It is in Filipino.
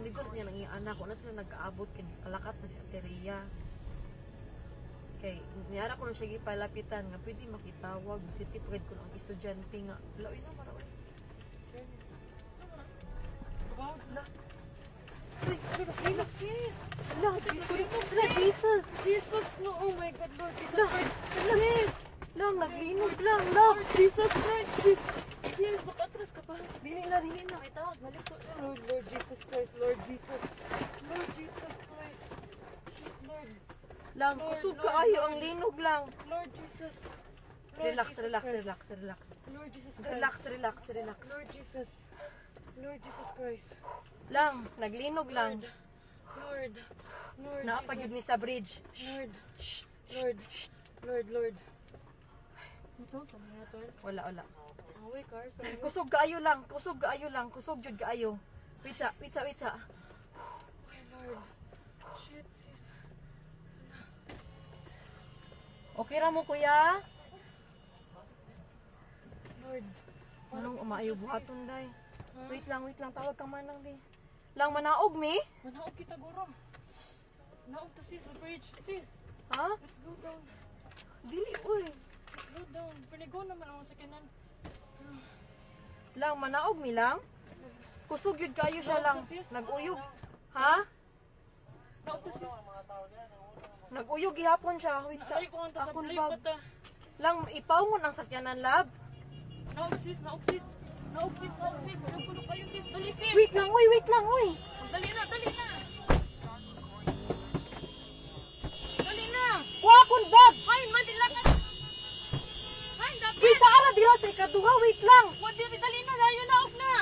hindi ko niya nang anak ko na sila nagkaabot kay kalakat na si Ateria. Kay niyara ko na siya gipalapitan nga pwede makitawag si tipid ko ng estudyante nga. Laoy na maraway. Jesus, no, oh my God, Lord Jesus Christ. Lang, naglinog lang, love. Jesus Christ, Jesus, makatras ka pa. Dili na, itawag, balik ko. Lord Jesus Christ, Lord Jesus Christ, Lord. Lang, kusog kaayo ang linog lang. Lord Jesus. Relax. Lord Jesus Christ. Relax. Lord Jesus Christ. Lang, naglinog lang. Lord. Naapagid ni sa bridge. Lord. Ito, saan nga ito? Wala. Away, car. Kusog kaayo lang. Kusog jud kaayo. Witsa. Oh, Lord. Shit, sis. Okay ra mo, kuya? Lord. Anong umaayo buhaton, day? Huh? Wait lang. Tawag ka manang, day. Lang, manaog, mi? Manaog kita, guro. Naog to sis, the bridge. Sis, Ha? let's go down. Dili, uy. Let's go down. Panigo naman ang sakinan. Lang, manaog mi lang? Kusog yun kayo siya lang. Nag-uyog. Ha? Naog to sis. Nag-uyog gihapon siya. Wait sa Ay, kung ang akong tasabli bag. pa ta. Lang, ipawngon ang sakyanan, lab. Naog sis. Naog puno kayo sis. Dali sis. Wait lang, uy. Dali na. Dali na. Wa akong bag. Hain, madilakan. Hain, dapat. Wait, sa ara dira sa ikaduha. Wait lang. Dali na, layo na, off na.